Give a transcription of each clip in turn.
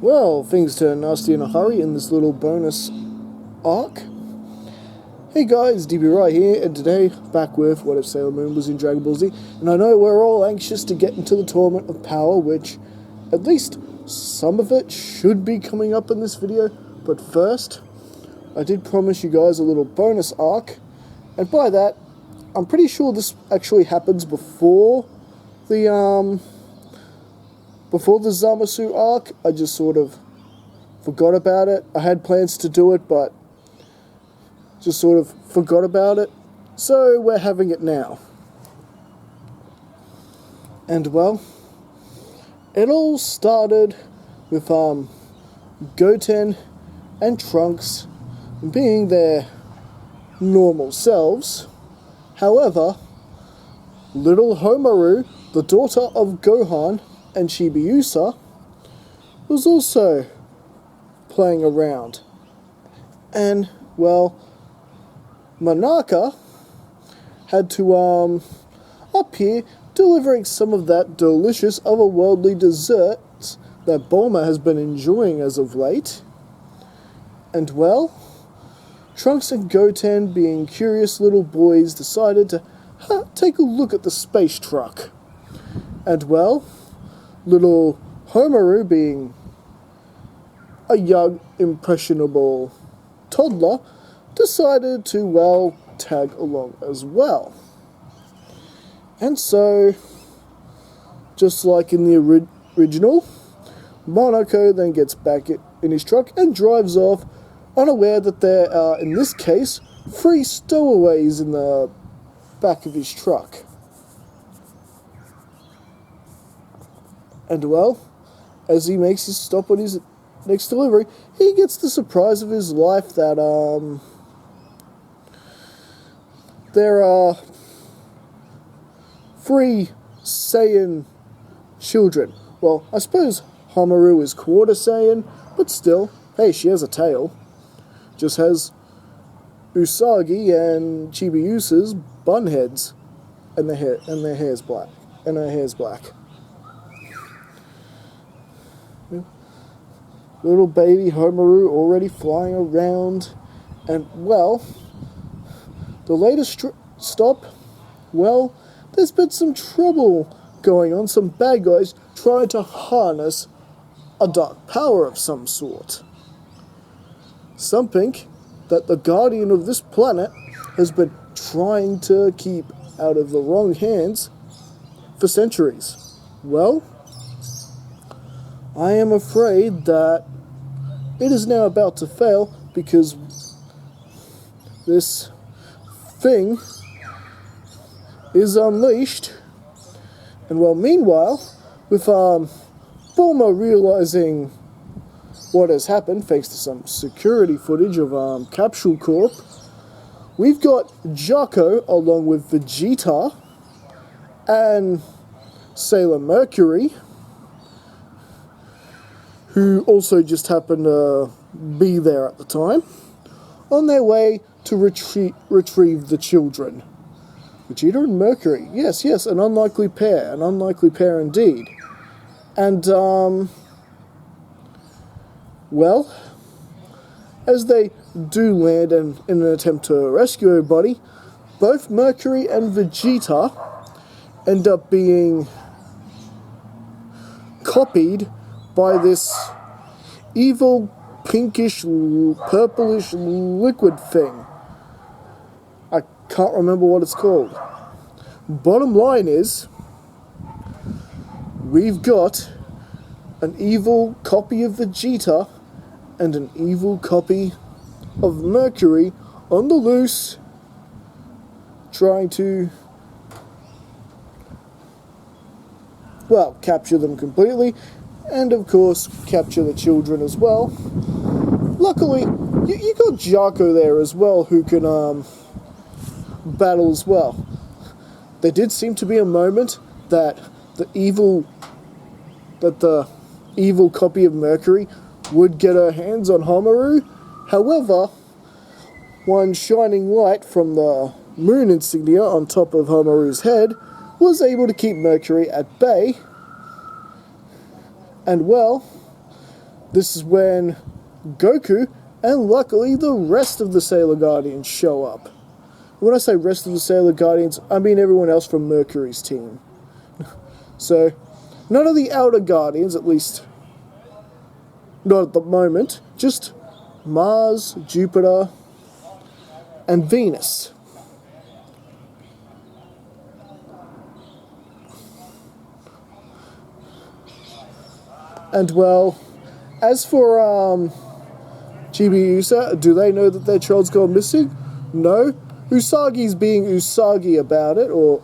Well, things turn nasty in a hurry in this little bonus arc. Hey guys, DB Right here, and today, back with What If Sailor Moon was in Dragon Ball Z, and I know we're all anxious to get into the Tournament of Power, which, at least some of it should be coming up in this video, but first, I did promise you guys a little bonus arc, and by that, I'm pretty sure this actually happens before the Zamasu arc. I just sort of forgot about it. I had plans to do it, but just sort of forgot about it. So we're having it now. And well, it all started with Goten and Trunks being their normal selves. However, little Homaru, the daughter of Gohan and Chibiusa, was also playing around. And, well, Minaka had to appear delivering some of that delicious otherworldly dessert that Bulma has been enjoying as of late. And, well, Trunks and Goten, being curious little boys, decided to take a look at the space truck. And, well, little Homaru, being a young, impressionable toddler, decided to, well, tag along as well. And so, just like in the original, Monaco then gets back in his truck and drives off, unaware that there are, in this case, 3 stowaways in the back of his truck. And well, as he makes his stop on his next delivery, he gets the surprise of his life that there are 3 Saiyan children. Well, I suppose Homaru is quarter Saiyan, but still, hey, she has a tail. Just has Usagi and Chibiusa's bun heads, and their hair's black, and her hair's black. Little baby Homaru already flying around, and well, the latest stop, well, there's been some trouble going on, some bad guys trying to harness a dark power of some sort. Something that the guardian of this planet has been trying to keep out of the wrong hands for centuries. Well, I am afraid that it is now about to fail because this thing is unleashed. And well, meanwhile, with Bulma realizing what has happened, thanks to some security footage of Capsule Corp, we've got Jaco along with Vegeta and Salem Mercury, who also just happened to be there at the time, on their way to retrieve the children. Vegeta and Mercury, yes, an unlikely pair indeed. And, well, as they do land in an attempt to rescue everybody, both Mercury and Vegeta end up being copied by this evil pinkish purplish liquid thing. I can't remember what it's called. Bottom line is, we've got an evil copy of Vegeta and an evil copy of Mercury on the loose, trying to, well, capture them completely, and of course, capture the children as well. Luckily, you got Jaco there as well, who can battle as well. There did seem to be a moment that the evil copy of Mercury would get her hands on Homaru. However, one shining light from the moon insignia on top of Homaru's head was able to keep Mercury at bay. And well, this is when Goku and luckily the rest of the Sailor Guardians show up. When I say rest of the Sailor Guardians, I mean everyone else from Mercury's team. So, none of the Outer Guardians, at least not at the moment, just Mars, Jupiter, and Venus. And well, as for Chibiusa, do they know that their child's gone missing? No. Usagi's being Usagi about it, or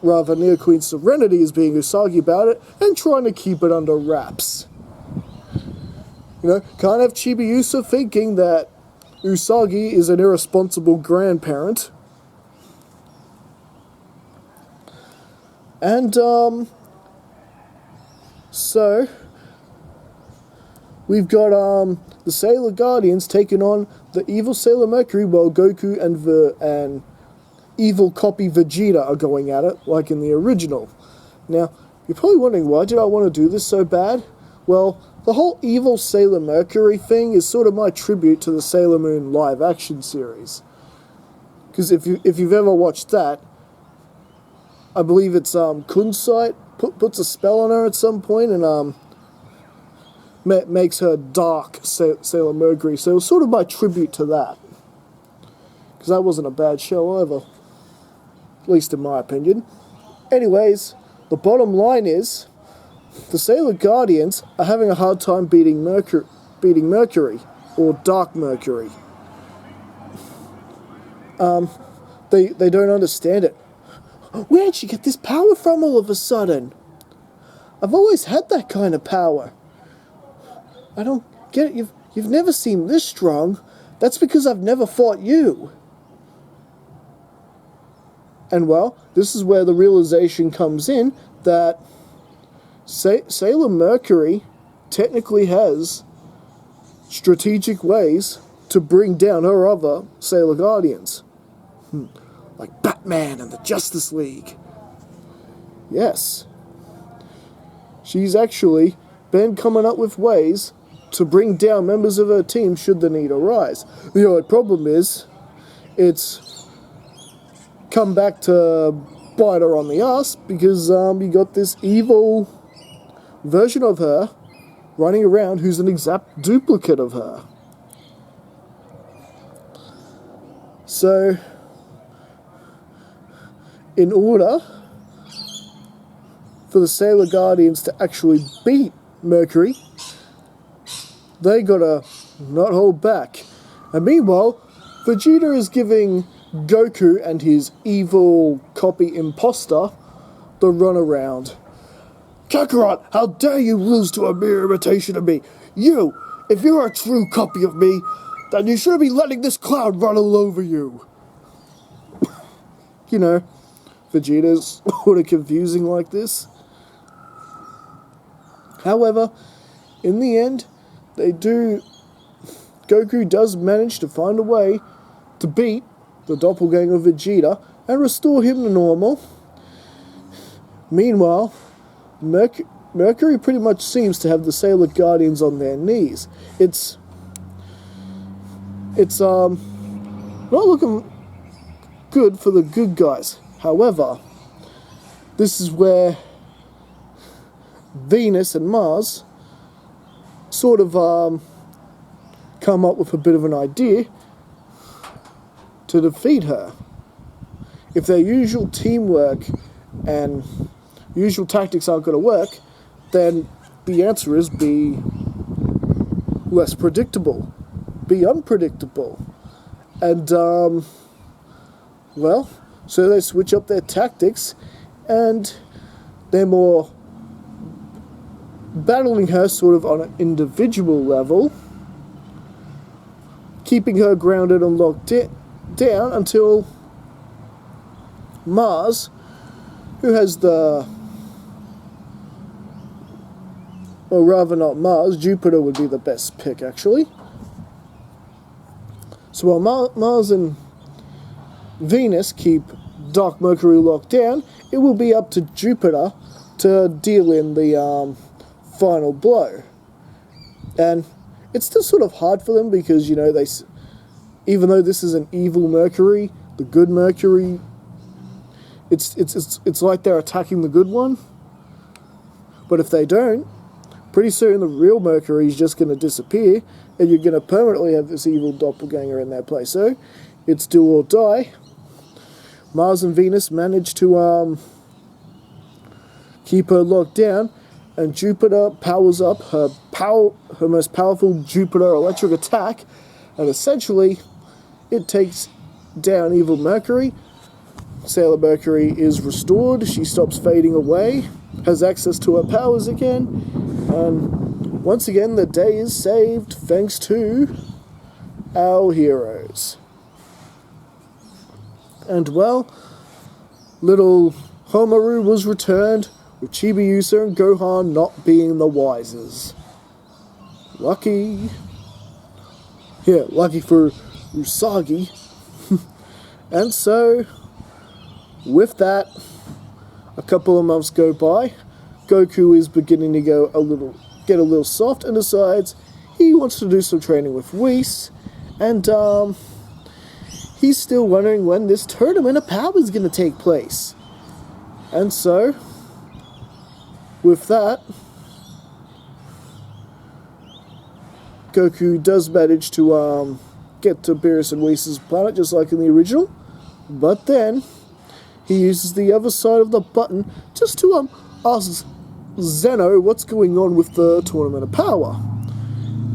rather Neo Queen Serenity is being Usagi about it, and trying to keep it under wraps. You know, can't have Chibiusa thinking that Usagi is an irresponsible grandparent. And, so we've got, the Sailor Guardians taking on the evil Salem Mercury while Goku and evil copy Vegeta are going at it, like in the original. Now, you're probably wondering, why did I want to do this so bad? Well, the whole evil Salem Mercury thing is sort of my tribute to the Sailor Moon live-action series. Because if you've ever watched that, I believe it's Kunsight puts a spell on her at some point and makes her dark Sailor Mercury. So it was sort of my tribute to that. Because that wasn't a bad show either. At least in my opinion. Anyways, the bottom line is, the Sailor Guardians are having a hard time beating Mercury, or Dark Mercury. They don't understand it. Where'd she get this power from all of a sudden? I've always had that kind of power. I don't get it. You've never seemed this strong. That's because I've never fought you. And well, this is where the realization comes in that Sailor Mercury technically has strategic ways to bring down her other Sailor Guardians. Like Batman and the Justice League. Yes. She's actually been coming up with ways to bring down members of her team should the need arise. The only problem is, it's come back to bite her on the ass because you got this evil version of her running around who's an exact duplicate of her. So, in order for the Sailor Guardians to actually beat Mercury, they gotta not hold back. And meanwhile, Vegeta is giving Goku and his evil copy imposter the runaround. Kakarot, how dare you lose to a mere imitation of me? You, if you're a true copy of me, then you shouldn't be letting this clown run all over you. You know, Vegeta's sort of confusing like this. However, in the end, Goku does manage to find a way to beat the doppelganger Vegeta and restore him to normal. Meanwhile, Mercury pretty much seems to have the Sailor Guardians on their knees. It's not looking good for the good guys. However, this is where Venus and Mars sort of come up with a bit of an idea to defeat her. If their usual teamwork and usual tactics aren't going to work, then the answer is be less predictable, be unpredictable. And, well, so they switch up their tactics and they're more battling her sort of on an individual level, keeping her grounded and locked down until Mars, who has or rather not Mars, Jupiter would be the best pick actually. So while Mars and Venus keep Dark Mercury locked down, it will be up to Jupiter to deal in the final blow. And it's still sort of hard for them because, you know, even though this is an evil Mercury, the good Mercury, it's like they're attacking the good one. But if they don't, pretty soon the real Mercury is just going to disappear, and you're going to permanently have this evil doppelganger in their place. So, it's do or die. Mars and Venus managed to keep her locked down, and Jupiter powers up her most powerful Jupiter electric attack, and essentially it takes down evil Mercury. Salem Mercury is restored, she stops fading away, has access to her powers again, and once again the day is saved thanks to our heroes. And well, little Homaru was returned, with Chibiusa and Gohan not being the wisest. Lucky. Yeah, lucky for Usagi. And so, with that, a couple of months go by. Goku is beginning to get a little soft and decides he wants to do some training with Whis. And he's still wondering when this tournament of power is going to take place. And so, with that, Goku does manage to get to Beerus and Whis' planet just like in the original, but then he uses the other side of the button just to ask Zeno what's going on with the Tournament of Power.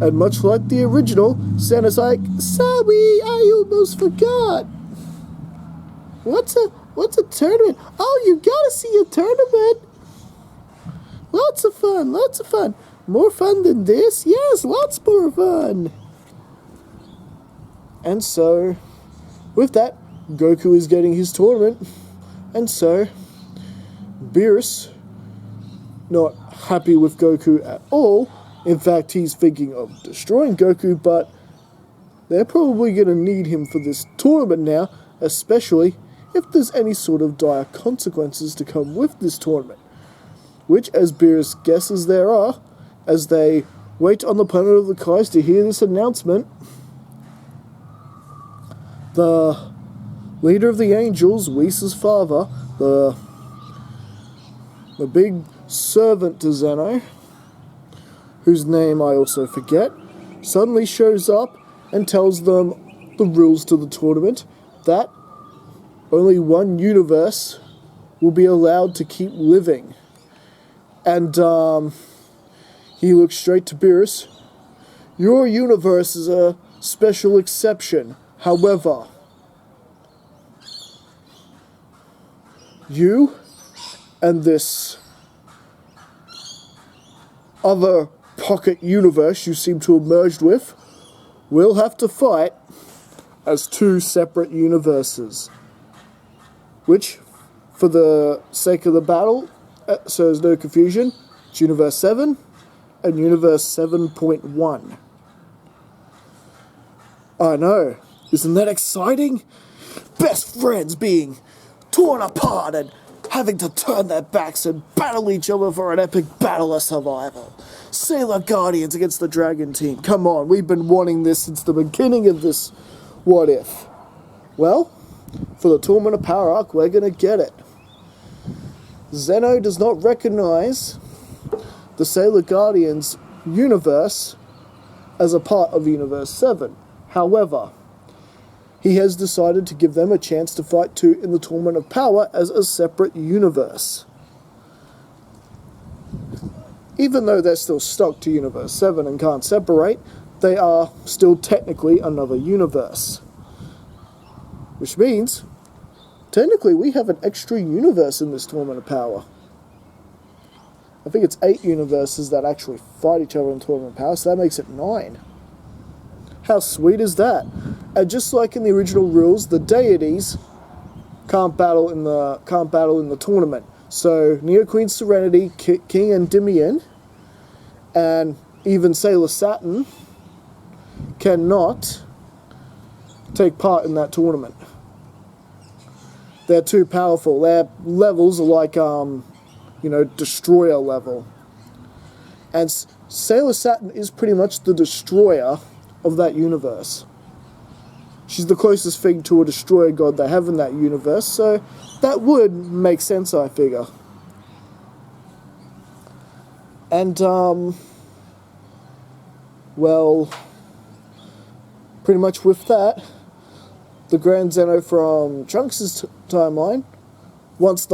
And much like the original, Zeno's like, "Sorry, I almost forgot. What's a tournament? Oh, you gotta see a tournament. Lots of fun, lots of fun. More fun than this? Yes, lots more fun." And so, with that, Goku is getting his tournament. And so, Beerus, not happy with Goku at all. In fact, he's thinking of destroying Goku, but they're probably going to need him for this tournament now, especially if there's any sort of dire consequences to come with this tournament. Which, as Beerus guesses there are, as they wait on the planet of the Kais to hear this announcement. The leader of the angels, Whis' father, the big servant to Zeno, whose name I also forget, suddenly shows up and tells them the rules to the tournament, that only one universe will be allowed to keep living. And he looks straight to Beerus. "Your universe is a special exception. However, you and this other pocket universe you seem to have merged with will have to fight as two separate universes. Which, for the sake of the battle, so there's no confusion, it's Universe 7 and Universe 7.1. I know, isn't that exciting? Best friends being torn apart and having to turn their backs and battle each other for an epic battle of survival. Sailor Guardians against the Dragon Team. Come on, we've been wanting this since the beginning of this What If. Well, for the Tournament of Power arc, we're going to get it. Zeno does not recognize the Sailor Guardians universe as a part of Universe 7. However, he has decided to give them a chance to fight too in the Tournament of Power as a separate universe. Even though they're still stuck to Universe 7 and can't separate, they are still technically another universe. Which means, technically we have an extra universe in this Tournament of Power. I think it's 8 universes that actually fight each other in Tournament of Power, so that makes it 9. How sweet is that? And just like in the original rules, the deities can't battle in the tournament. So Neo Queen Serenity, King Endymion, and even Sailor Saturn cannot take part in that tournament. They're too powerful. Their levels are like, Destroyer level. And Sailor Saturn is pretty much the destroyer of that universe. She's the closest thing to a destroyer god they have in that universe, so that would make sense, I figure. And, well, pretty much with that, the Grand Zeno from Trunks' timeline, once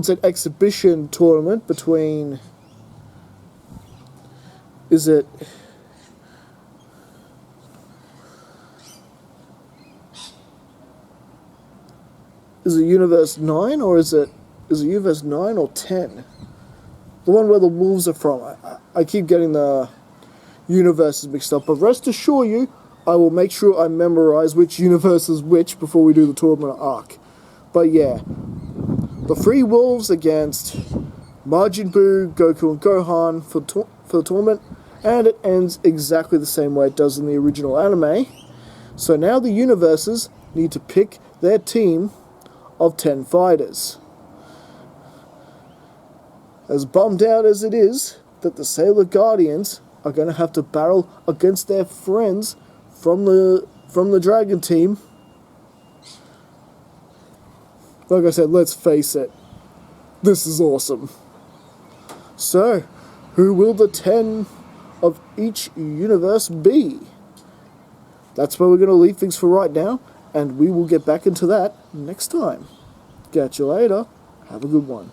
an exhibition tournament between, is it Universe 9 or is it Universe 9 or 10? The one where the wolves are from. I keep getting the universes mixed up, but rest assured you, I will make sure I memorize which universe is which before we do the tournament arc. But yeah, the three wolves against Majin Buu, Goku, and Gohan for the tournament, and it ends exactly the same way it does in the original anime. So now the universes need to pick their team of 10 fighters. As bummed out as it is that the Sailor Guardians are going to have to battle against their friends from the Dragon team, like I said, let's face it, this is awesome. So, who will the 10 of each universe be? That's where we're going to leave things for right now, and we will get back into that next time. Catch you later. Have a good one.